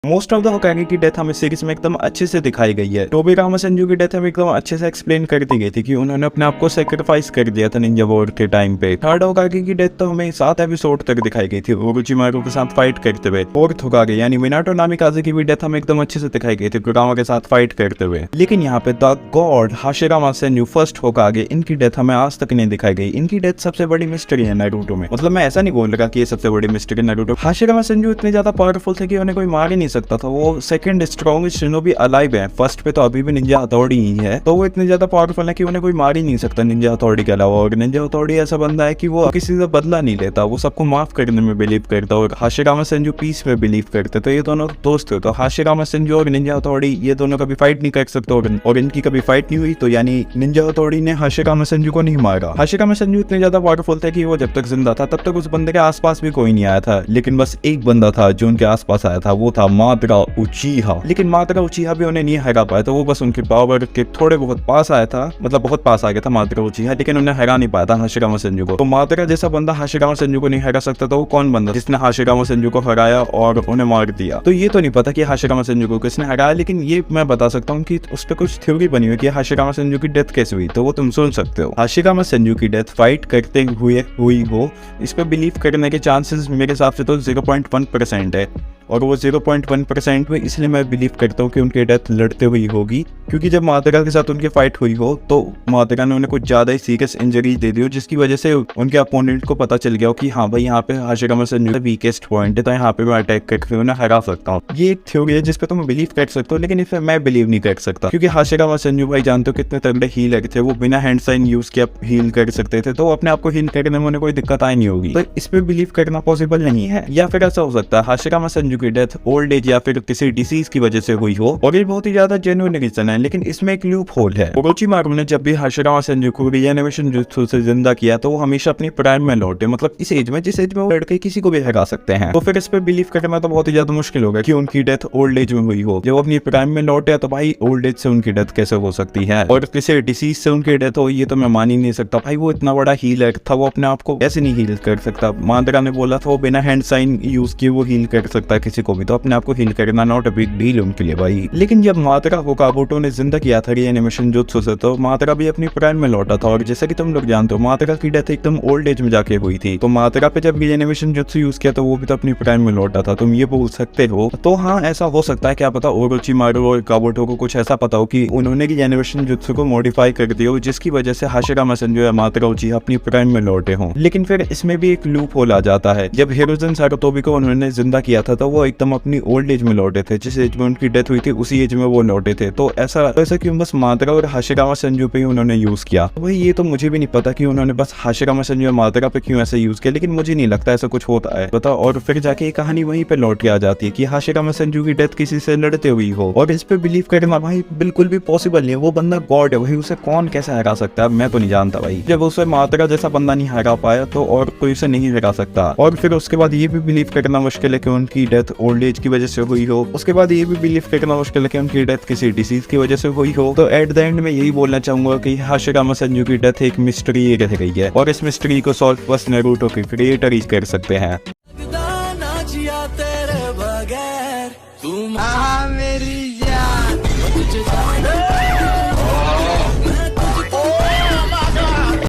Most of the होकागे की death हमें series में एकदम अच्छे से दिखाई गई है। टोबीरामा सेंजू की डेथ हमें एकदम अच्छे से एक्सप्लेन कर दी गई थी कि उन्होंने अपने आप को सेक्रीफाइस कर दिया था निंजा वॉर के टाइम पे। थर्ड होकागे की डेथ तो हमें 7 एपिसोड तक दिखाई गई थी ओरोचिमारू के साथ फाइट करते हुए। फोर्थ होकागे यानी मिनाटो नामिकाजे की भी डेथ हमें एकदम अच्छे से दिखाई गई थी कुरामा के साथ फाइट करते हुए। लेकिन यहाँ पे the God Hashirama Senju first होकागे, इनकी डेथ हमें आज तक नहीं दिखाई गई। इनकी डेथ सबसे बड़ी मिस्ट्री है नारुतो में। मतलब मैं ऐसा नहीं बोल रहा कि ये सबसे बड़ी मिस्ट्री नारुतो। हाशिरामा सेंजू इतने ज्यादा पावरफुल थे कि उन्हें कोई मार ही नहीं सकता था। वो सेकंड स्ट्रॉन्गेस्ट शिनोबी अलाइव है। फर्स्ट पे तो अभी भी निंजा हथौड़ी ही है, तो वो इतने ज्यादा पावरफुल है कि उन्हें कोई मार ही नहीं सकता निंजा हथौड़ी के अलावा। और निंजा हथौड़ी ऐसा बंदा है कि वो किसी से बदला नहीं लेता, वो सबको माफ करने में बिलीव करता। और हाशिरामा सेंजू पीस में बिलीव करते। तो ये दोनों दोस्त थे। तो हाशिरामा सेंजू और निंजा हथौड़ी ये दोनों कभी फाइट नहीं कर सकते और इनकी कभी फाइट नहीं हुई। तो यानी निंजा हथौड़ी ने हाशिरामा सेंजू को नहीं मारा। हाशिरामा सेंजू इतने ज्यादा पावरफुल थे कि वो जब तक जिंदा था तब तक उस बंदे के आसपास भी कोई नहीं आया था। लेकिन बस एक बंदा था जो उनके आसपास आया था, वो था मादरा उचीहा। लेकिन मादरा उचीहा भी उन्हें नहीं हरा पाया। तो वो बस उनके पावर के थोड़े बहुत पास आया था, मतलब बहुत पास आ गया था मादरा उचीहा, लेकिन उन्हें हरा नहीं पाया था हाशिरामा सेंजू को। तो मादरा जैसा बंदा हाशिरामा सेंजू को नहीं हरा सकता, तो वो कौन बंदा जिसने हाशिरामा सेंजू को हराया और उन्हें मार दिया? तो ये तो नहीं पता कि हाशिरामा सेंजू को किसने हराया, लेकिन ये मैं बता सकता हूँ कि उस पर कुछ थ्योरी बनी हुई कि हाशिरामा सेंजू की डेथ कैसे हुई। तो वो तुम सुन सकते हो। हाशिरामा सेंजू की डेथ फाइट करते हुए हुई हो, इस पर बिलीव करने के चांसेस मेरे हिसाब से तो 0.1% है। और वो 0.1% में इसलिए मैं बिलीव करता हूँ कि उनकी डेथ लड़ते हुई होगी, क्योंकि जब मादरा के साथ उनकी फाइट हुई हो तो मादरा ने उन्हें कुछ ज्यादा ही सीरियस इंजरी दे दी हो, जिसकी वजह से उनके अपोनेंट को पता चल गया हो कि हाँ भाई यहाँ पे हाशिरामा सेंजू वीकेस्ट पॉइंट है, तो यहाँ पे मैं अटैक करके उन्हें हरा सकता हूँ। ये एक थ्योरी है जिसपे तुम बिलीव कर सकते हो, लेकिन इस पर मैं बिलीव नहीं कर सकता, क्योंकि हाशिरामा सेंजू भाई जानते हो कितने तगड़े हीलर थे। वो बिना हैंड साइन यूज किया हील कर सकते थे, तो अपने आप को हील करने में उन्हें कोई दिक्कत आई नहीं होगी। तो इस पे बिलीव करना पॉसिबल नहीं है। या फिर ऐसा हो सकता है हाशिरामा सेंजू की डेथ ओल्ड या फिर किसी डिसीज की वजह से हुई हो, और ये बहुत ही ज्यादा जेन्युइन रीजन है। लेकिन इसमें एक लूप होल है। ओरोचिमारू ने जब भी हाशिरामा सेंजू को रीएनिमेशन जुत्सु से जिंदा किया तो वो हमेशा अपनी प्राइम में लौटे, मतलब इस एज में जिस एज में वो लड़के किसी को भी हरा सकते हैं। तो फिर इस पे बिलीव करना तो बहुत ही ज्यादा मुश्किल होगा कि उनकी डेथ ओल्ड एज में हुई हो। जब अपनी प्राइम में लौटे तो भाई ओल्ड एज से उनकी डेथ कैसे हो सकती है? और किसी डिसीज से उनकी डेथ हो, ये तो मैं मान ही नहीं सकता। भाई वो इतना बड़ा हीलर था, वो अपने आप को ऐसे नहीं हील कर सकता। मादरा ने बोला था वो बिना हैंड साइन यूज किए वो हील कर सकता है किसी को भी, तो अपने आप को हील करना नॉट अ बिग डील उनके लिए भाई। लेकिन जब मादरा को काबुटो ने जिंदा किया था रीएनिमेशन जुत्सु से, तो मादरा भी अपनी प्राइम में लौटा था। और जैसा कि तुम लोग जानते हो मादरा की डेथ एकदम ओल्ड एज में जाके हुई थी। तो मादरा पे जब रीएनिमेशन जुत्सु यूज किया तो वो भी तो अपनी प्राइम में लौटा था। तुम ये बोल सकते हो। तो हाँ, ऐसा हो सकता है, क्या पता ओरोचिमारू और काबुटो को कुछ ऐसा पता हो कि उन्होंने रीएनिमेशन जुत्सु को मॉडिफाई कर दिया हो, जिसकी वजह से हाशिरामा सेंजू या मादरा उचीहा अपनी प्राइम में लौटे हों। लेकिन फिर इसमें भी एक लूप होल आ जाता है। जब हिरोजन सारुतोबी को उन्होंने जिंदा किया था तो वो एकदम अपनी ओल्ड एज में लौटे थे। जिस एज में उनकी डेथ हुई थी उसी एज में वो लौटे थे। तो ऐसा क्यों बस मादरा और हाशिरामा सेंजू पे ही उन्होंने यूज किया? तो भाई ये तो मुझे भी नहीं पता कि उन्होंने बस हाशिरामा सेंजू और मादरा पे क्यों ऐसा यूज किया, लेकिन मुझे नहीं लगता ऐसा कुछ होता है, बताओ। और फिर जाके ये कहानी वहीं पे लौट के आ जाती है कि हाशिरामा सेंजू की डेथ किसी से लड़ते हुई हो। और इस पे बिलीव करना भाई बिल्कुल भी पॉसिबल नहीं है। वो बंदा गॉड है भाई, उसे कौन कैसे हरा सकता है मैं तो नहीं जानता भाई। जब उसे मादरा जैसा बंदा नहीं हरा पाया तो और कोई उसे नहीं हरा सकता। और फिर उसके बाद ये भी बिलीव करना मुश्किल है कि उनकी डेथ ओल्ड एज की वजह से हुई हो। उसके बाद ये भी बिलीव करना मुश्किल है कि उनकी डेथ किसी डिसीज की वजह से हुई हो। तो एट द एंड में यही बोलना चाहूंगा कि हाशिरामा सेंजू की डेथ एक मिस्ट्री रह गई है, और इस मिस्ट्री को सॉल्व बस नारुतो के क्रिएटर ही कर सकते हैं।